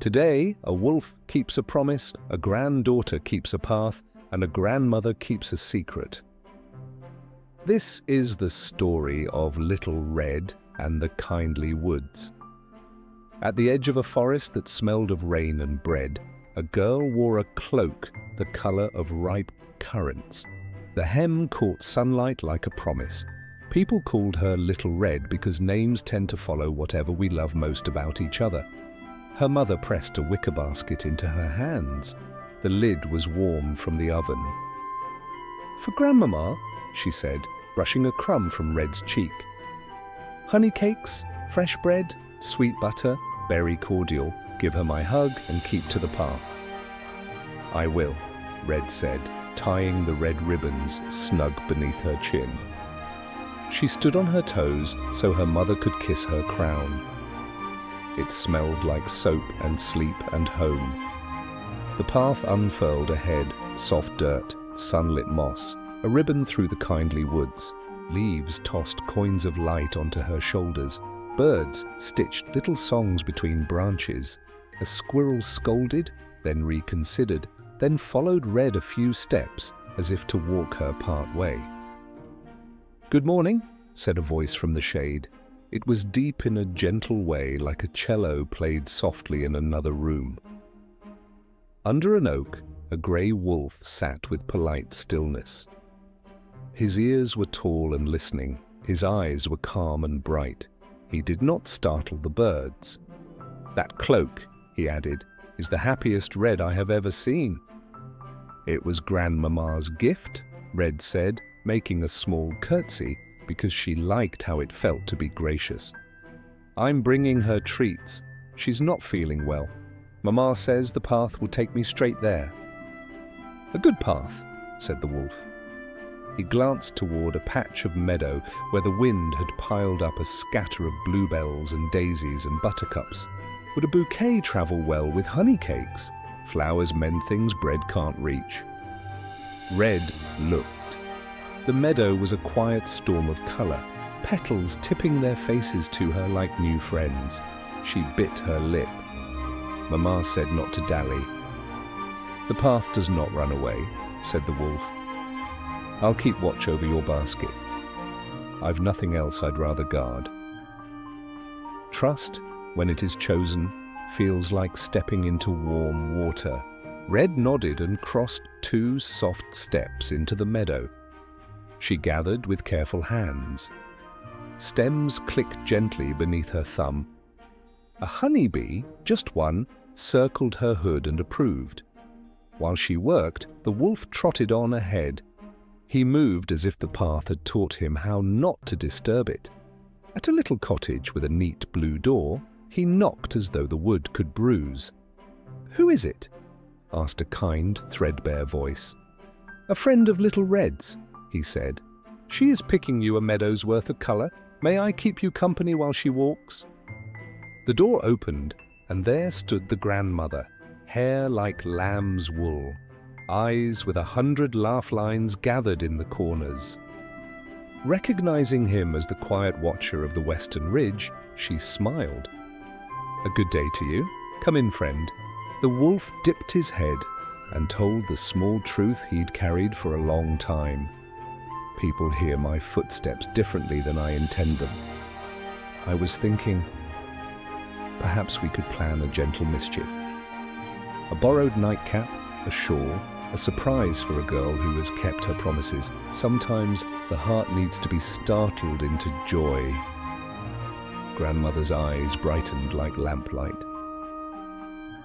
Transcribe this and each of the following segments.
Today, a wolf keeps a promise, a granddaughter keeps a path, and a grandmother keeps a secret. This is the story of Little Red and the Kindly Woods. At the edge of a forest that smelled of rain and bread, a girl wore a cloak the color of ripe currants. The hem caught sunlight like a promise. People called her Little Red because names tend to follow whatever we love most about each other. Her mother pressed a wicker basket into her hands. The lid was warm from the oven. "For Grandmama," she said, brushing a crumb from Red's cheek. "Honey cakes, fresh bread, sweet butter, berry cordial. Give her my hug and keep to the path." "I will," Red said, tying the red ribbons snug beneath her chin. She stood on her toes so her mother could kiss her crown. It smelled like soap and sleep and home. The path unfurled ahead, soft dirt, sunlit moss, a ribbon through the kindly woods. Leaves tossed coins of light onto her shoulders. Birds stitched little songs between branches. A squirrel scolded, then reconsidered, then followed Red a few steps as if to walk her part way. "Good morning," said a voice from the shade. It was deep in a gentle way, like a cello played softly in another room. Under an oak, a grey wolf sat with polite stillness. His ears were tall and listening. His eyes were calm and bright. He did not startle the birds. "That cloak," he added, "is the happiest Red I have ever seen." "It was Grandmama's gift," Red said, making a small curtsy because she liked how it felt to be gracious. "I'm bringing her treats. She's not feeling well. Mama says the path will take me straight there." "A good path," said the wolf. He glanced toward a patch of meadow where the wind had piled up a scatter of bluebells and daisies and buttercups. Would a bouquet travel well with honey cakes? Flowers mend things bread can't reach. Red looked. The meadow was a quiet storm of color, petals tipping their faces to her like new friends. She bit her lip. Mama said not to dally. "The path does not run away," said the wolf. "I'll keep watch over your basket. I've nothing else I'd rather guard." Trust, when it is chosen, feels like stepping into warm water. Red nodded and crossed 2 soft steps into the meadow. She gathered with careful hands. Stems clicked gently beneath her thumb. A honeybee, just one, circled her hood and approved. While she worked, the wolf trotted on ahead. He moved as if the path had taught him how not to disturb it. At a little cottage with a neat blue door, he knocked as though the wood could bruise. "Who is it?" asked a kind, threadbare voice. "A friend of Little Red's," he said. "She is picking you a meadow's worth of color. May I keep you company while she walks?" The door opened, and there stood the grandmother, hair like lamb's wool, eyes with 100 laugh lines gathered in the corners. Recognizing him as the quiet watcher of the Western Ridge, she smiled. "A good day to you. Come in, friend." The wolf dipped his head and told the small truth he'd carried for a long time. People hear my footsteps differently than I intend them. I was thinking, perhaps we could plan a gentle mischief. A borrowed nightcap, a shawl, a surprise for a girl who has kept her promises. Sometimes the heart needs to be startled into joy. Grandmother's eyes brightened like lamplight.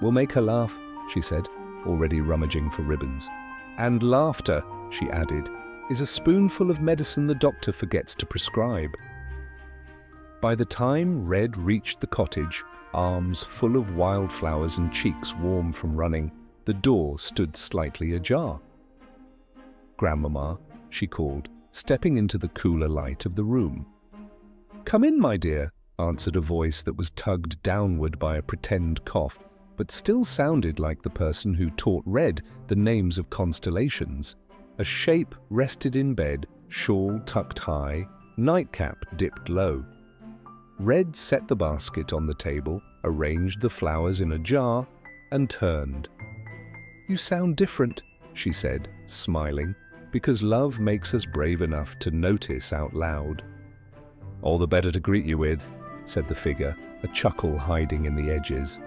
"We'll make her laugh," she said, already rummaging for ribbons. "And laughter," she added, "is a spoonful of medicine the doctor forgets to prescribe." By the time Red reached the cottage, arms full of wildflowers and cheeks warm from running, the door stood slightly ajar. "Grandmama," she called, stepping into the cooler light of the room. "Come in, my dear," answered a voice that was tugged downward by a pretend cough, but still sounded like the person who taught Red the names of constellations. A shape rested in bed, shawl tucked high, nightcap dipped low. Red set the basket on the table, arranged the flowers in a jar, and turned. "You sound different," she said, smiling, because love makes us brave enough to notice out loud. "All the better to greet you with," said the figure, a chuckle hiding in the edges.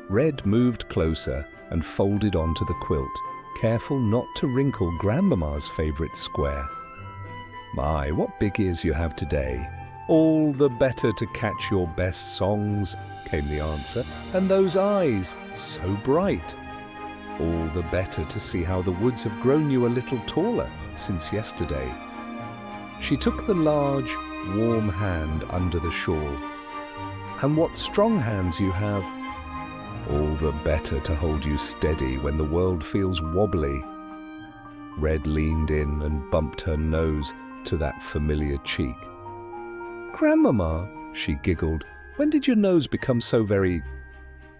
Red moved closer and folded onto the quilt, careful not to wrinkle Grandmama's favorite square. "My, what big ears you have today. All the better to catch your best songs," came the answer. "And those eyes, so bright. All the better to see how the woods have grown you a little taller since yesterday." She took the large, warm hand under the shawl. "And what strong hands you have. All the better to hold you steady when the world feels wobbly." Red leaned in and bumped her nose to that familiar cheek. "Grandmama," she giggled, "when did your nose become so very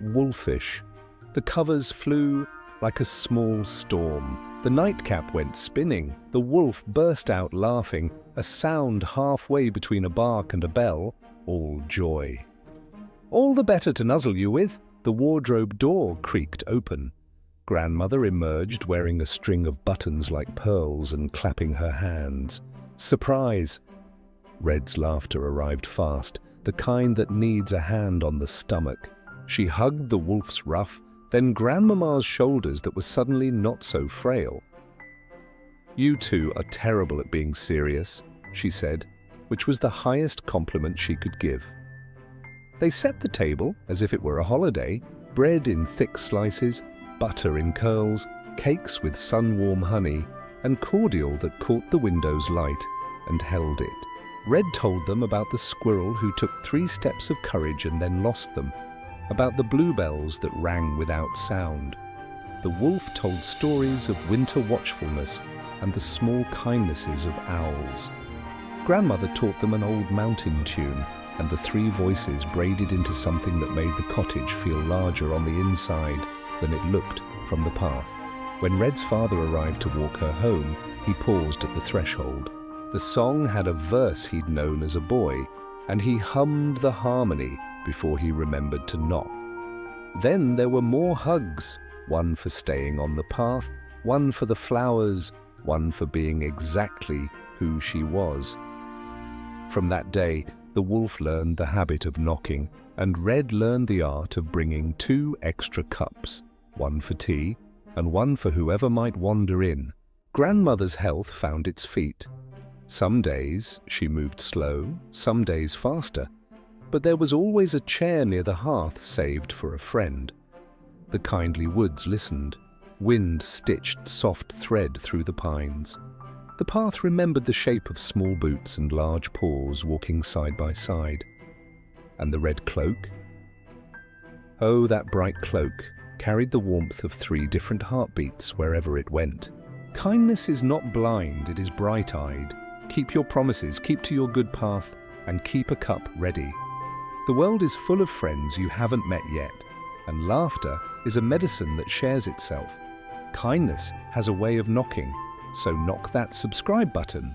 wolfish?" The covers flew like a small storm. The nightcap went spinning. The wolf burst out laughing, a sound halfway between a bark and a bell, all joy. "All the better to nuzzle you with." The wardrobe door creaked open. Grandmother emerged wearing a string of buttons like pearls and clapping her hands. "Surprise!" Red's laughter arrived fast, the kind that needs a hand on the stomach. She hugged the wolf's ruff, then Grandmama's shoulders that were suddenly not so frail. "You two are terrible at being serious," she said, which was the highest compliment she could give. They set the table as if it were a holiday, bread in thick slices, butter in curls, cakes with sun-warm honey, and cordial that caught the window's light and held it. Red told them about the squirrel who took 3 steps of courage and then lost them, about the bluebells that rang without sound. The wolf told stories of winter watchfulness and the small kindnesses of owls. Grandmother taught them an old mountain tune, and the 3 voices braided into something that made the cottage feel larger on the inside than it looked from the path. When Red's father arrived to walk her home, he paused at the threshold. The song had a verse he'd known as a boy, and he hummed the harmony before he remembered to knock. Then there were more hugs, one for staying on the path, one for the flowers, one for being exactly who she was. From that day, the wolf learned the habit of knocking, and Red learned the art of bringing 2 extra cups, one for tea and one for whoever might wander in. Grandmother's health found its feet. Some days she moved slow, some days faster, but there was always a chair near the hearth saved for a friend. The kindly woods listened. Wind stitched soft thread through the pines. The path remembered the shape of small boots and large paws walking side by side. And the red cloak? Oh, that bright cloak carried the warmth of 3 different heartbeats wherever it went. Kindness is not blind, it is bright-eyed. Keep your promises, keep to your good path, and keep a cup ready. The world is full of friends you haven't met yet, and laughter is a medicine that shares itself. Kindness has a way of knocking, so knock that subscribe button